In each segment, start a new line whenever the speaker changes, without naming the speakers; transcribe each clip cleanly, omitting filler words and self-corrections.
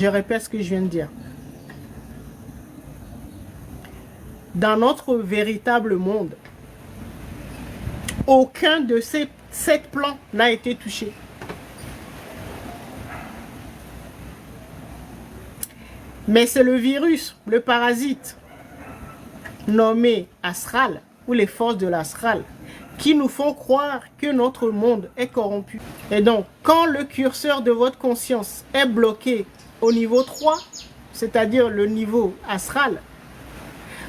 Je répète ce que je viens de dire. Dans notre véritable monde, aucun de ces 7 plans n'a été touché. Mais c'est le virus, le parasite, nommé astral, ou les forces de l'astral, qui nous font croire que notre monde est corrompu. Et donc, quand le curseur de votre conscience est bloqué au niveau 3, c'est-à-dire le niveau astral,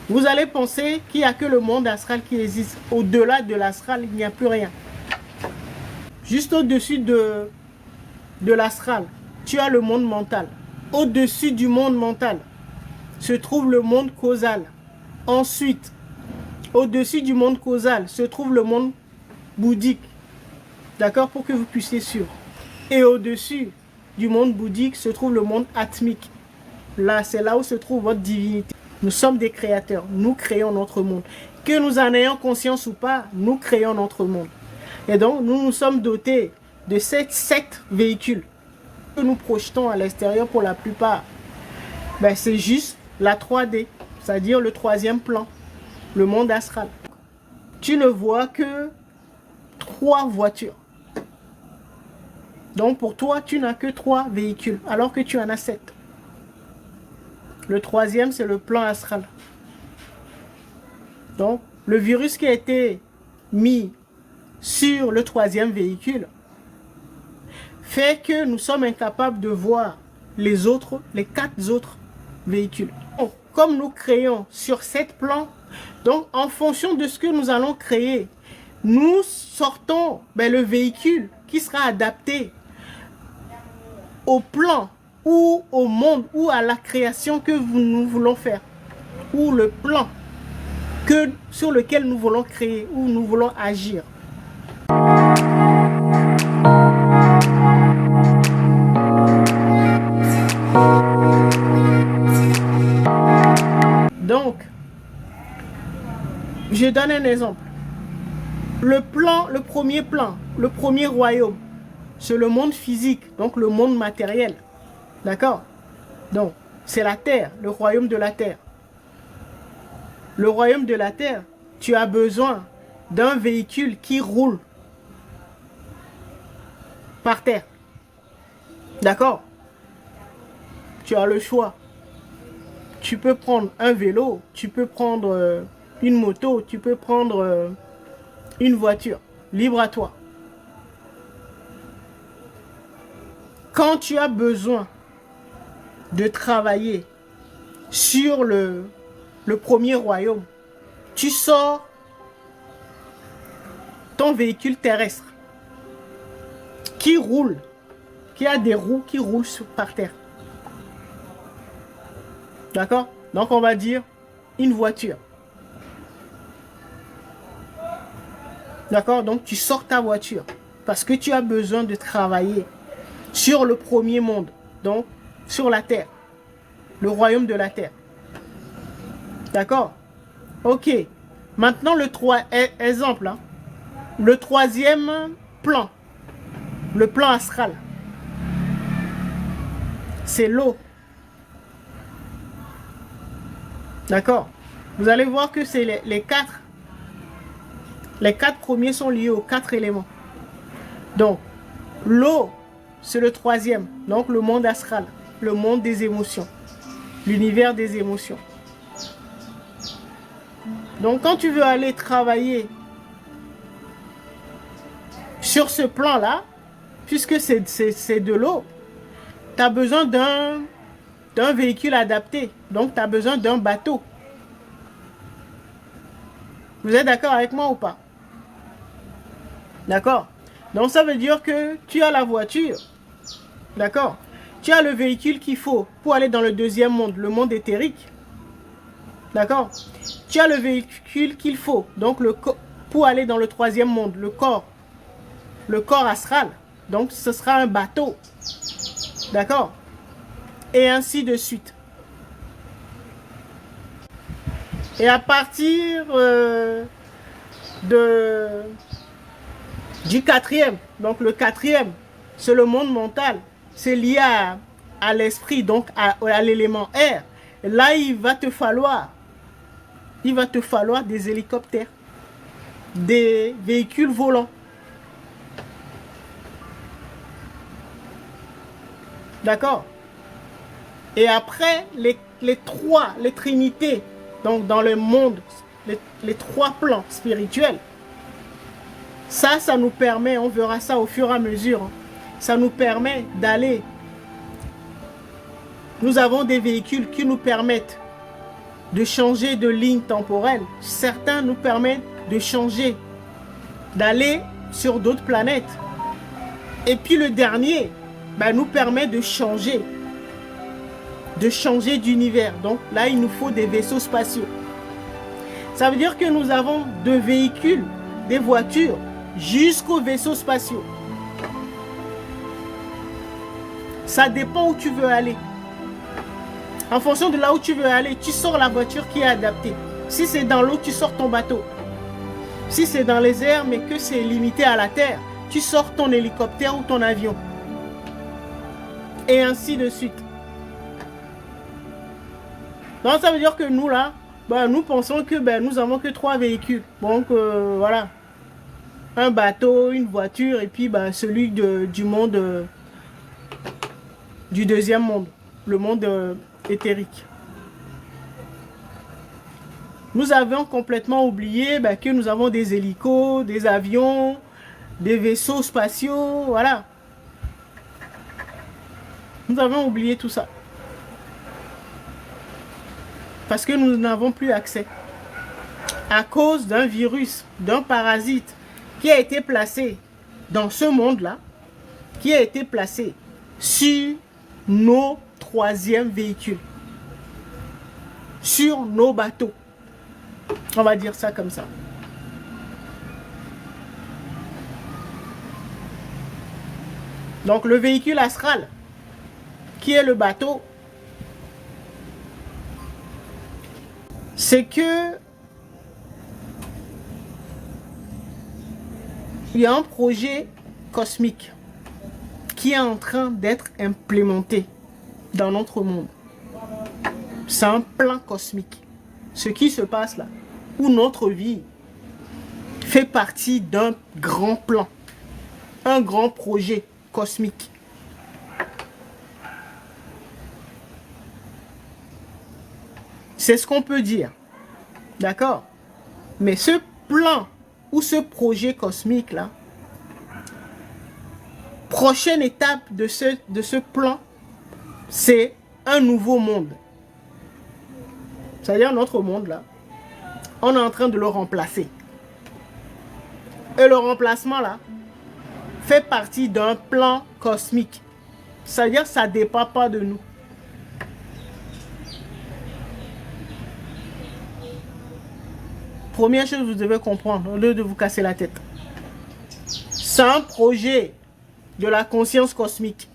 vous allez penser qu'il n'y a que le monde astral qui existe. Au-delà de l'astral, il n'y a plus rien. Juste au-dessus de l'astral, tu as le monde mental. Au-dessus du monde mental se trouve le monde causal. Ensuite, au-dessus du monde causal se trouve le monde bouddhique. D'accord? Pour que vous puissiez suivre. Et au-dessus du monde bouddhique se trouve le monde atmique. Là, c'est là où se trouve votre divinité. Nous sommes des créateurs. Nous créons notre monde. Que nous en ayons conscience ou pas, nous créons notre monde. Et donc, nous nous sommes dotés de ces 7 véhicules que nous projetons à l'extérieur pour la plupart. Ben, c'est juste la 3D, c'est-à-dire le 3e plan, le monde astral. Tu ne vois que 3 voitures. Donc pour toi, tu n'as que 3 véhicules, alors que tu en as 7. Le 3e, c'est le plan astral. Donc, le virus qui a été mis sur le 3e véhicule fait que nous sommes incapables de voir les 4 autres véhicules. Donc, comme nous créons sur 7 plans, donc en fonction de ce que nous allons créer, nous sortons le véhicule qui sera adapté au plan ou au monde ou à la création que nous voulons faire, ou le plan sur lequel nous voulons créer ou nous voulons agir. Donc, je donne un exemple. Le premier plan, le premier royaume, c'est le monde physique, donc le monde matériel. D'accord? Donc, c'est la terre, le royaume de la terre. Le royaume de la terre, tu as besoin d'un véhicule qui roule par terre. D'accord? Tu as le choix. Tu peux prendre un vélo, tu peux prendre une moto, tu peux prendre une voiture. Libre à toi. Quand tu as besoin de travailler sur le premier royaume, tu sors ton véhicule terrestre qui roule, qui a des roues qui roulent par terre. D'accord? Donc on va dire une voiture. D'accord? Donc tu sors ta voiture parce que tu as besoin de travailler sur le premier monde, donc sur la terre, le royaume de la terre. D'accord? Ok. Maintenant exemple, hein. Le 3e plan, le plan astral, c'est l'eau. D'accord? Vous allez voir que c'est les 4. Les 4 premiers sont liés aux 4 éléments. Donc, l'eau, c'est le 3e. Donc, le monde astral, le monde des émotions, l'univers des émotions. Donc, quand tu veux aller travailler sur ce plan-là, puisque c'est de l'eau, tu as besoin d'un véhicule adapté. Donc, tu as besoin d'un bateau. Vous êtes d'accord avec moi ou pas? D'accord? Donc, ça veut dire que tu as la voiture. D'accord? Tu as le véhicule qu'il faut pour aller dans le 2e monde, le monde éthérique. D'accord? Tu as le véhicule qu'il faut, donc pour aller dans le 3e monde, le corps astral. Donc, ce sera un bateau. D'accord? Et ainsi de suite. Et à partir du 4e, donc le 4e, c'est le monde mental. C'est lié à l'esprit, donc à l'élément air, là, il va te falloir des hélicoptères, des véhicules volants. D'accord? Et après, les trinités, donc dans le monde, les trois plans spirituels, ça nous permet, on verra ça au fur et à mesure, ça nous permet d'aller. Nous avons des véhicules qui nous permettent de changer de ligne temporelle. Certains nous permettent de changer, d'aller sur d'autres planètes. Et puis le dernier nous permet de changer d'univers. Donc là, il nous faut des vaisseaux spatiaux. Ça veut dire que nous avons de véhicules, des voitures, jusqu'aux vaisseaux spatiaux. Ça dépend où tu veux aller. En fonction de là où tu veux aller, tu sors la voiture qui est adaptée. Si c'est dans l'eau, tu sors ton bateau. Si c'est dans les airs, mais que c'est limité à la terre, tu sors ton hélicoptère ou ton avion. Et ainsi de suite. Donc ça veut dire que nous là, nous pensons que nous avons que 3 véhicules. Donc voilà. Un bateau, une voiture et puis celui du monde, du deuxième monde. Le monde éthérique. Nous avions complètement oublié que nous avons des hélicos, des avions, des vaisseaux spatiaux, voilà. Nous avons oublié tout ça. Parce que nous n'avons plus accès. À cause d'un virus, d'un parasite qui a été placé dans ce monde-là, qui a été placé sur nos 3e véhicules, sur nos bateaux. On va dire ça comme ça. Donc le véhicule astral, qui est le bateau, c'est que il y a un projet cosmique qui est en train d'être implémenté dans notre monde. C'est un plan cosmique. Ce qui se passe là, où notre vie fait partie d'un grand plan, un grand projet cosmique. C'est ce qu'on peut dire. D'accord? Mais ce plan ou ce projet cosmique là, prochaine étape de ce plan, c'est un nouveau monde. C'est-à-dire notre monde là, on est en train de le remplacer. Et le remplacement là, fait partie d'un plan cosmique. C'est-à-dire que ça ne dépend pas de nous. Première chose que vous devez comprendre, au lieu de vous casser la tête. C'est un projet de la conscience cosmique.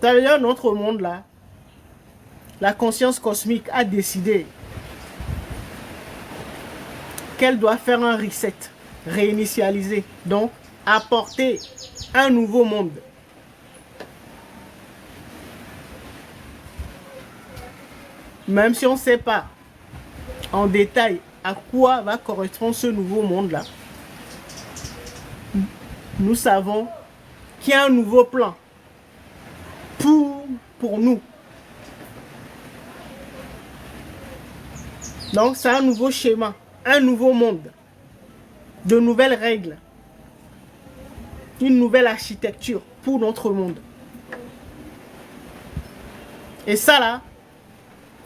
Ça veut dire notre monde là, la conscience cosmique a décidé qu'elle doit faire un reset, réinitialiser, donc apporter un nouveau monde. Même si on ne sait pas en détail à quoi va correspondre ce nouveau monde-là, nous savons qu'il y a un nouveau plan pour nous. Donc c'est un nouveau schéma, un nouveau monde, de nouvelles règles, une nouvelle architecture pour notre monde. Et ça là,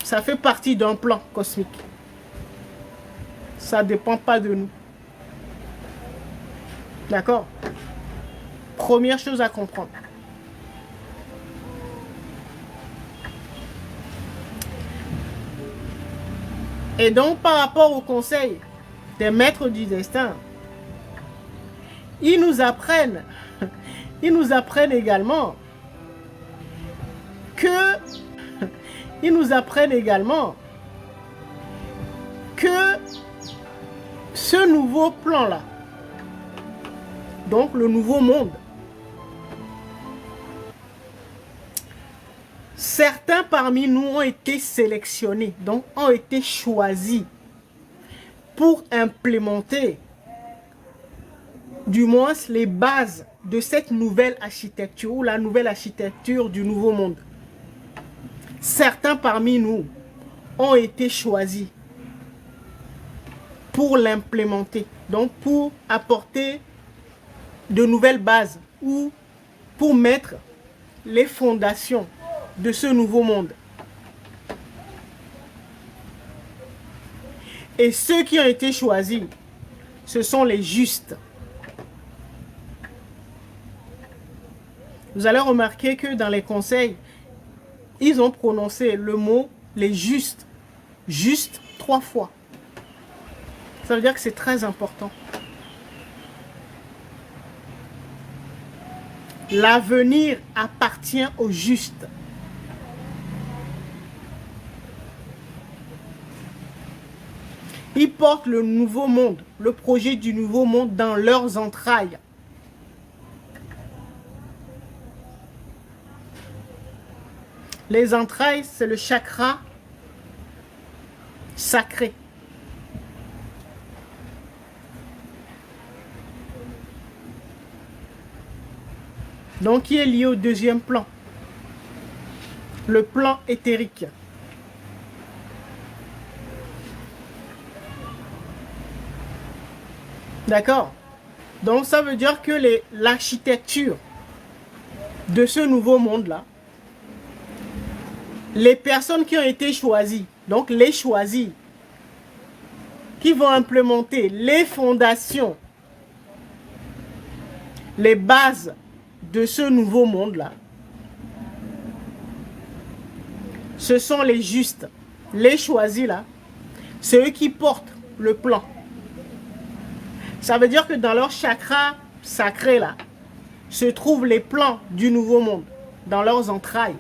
ça fait partie d'un plan cosmique. Ça ne dépend pas de nous. D'accord? Première chose à comprendre. Et donc, par rapport au conseil des maîtres du destin, ils nous apprennent également que ce nouveau plan-là, donc le nouveau monde, Certains parmi nous ont été sélectionnés, donc ont été choisis pour implémenter du moins les bases de cette nouvelle architecture ou la nouvelle architecture du nouveau monde. Certains parmi nous ont été choisis pour l'implémenter, donc pour apporter de nouvelles bases ou pour mettre les fondations de ce nouveau monde. Et ceux qui ont été choisis, ce sont les justes. Vous allez remarquer que dans les conseils, ils ont prononcé le mot les justes, juste 3 fois. Ça veut dire que c'est très important. L'avenir appartient aux justes. Ils portent le nouveau monde, le projet du nouveau monde dans leurs entrailles. Les entrailles, c'est le chakra sacré. Donc, qui est lié au deuxième plan. Le plan éthérique. D'accord? Donc, ça veut dire que l'architecture de ce nouveau monde-là, les personnes qui ont été choisies, donc les choisis, qui vont implémenter les fondations, les bases de ce nouveau monde-là, ce sont les justes, les choisis là, c'est eux qui portent le plan. Ça veut dire que dans leur chakra sacré là, se trouvent les plans du nouveau monde, dans leurs entrailles.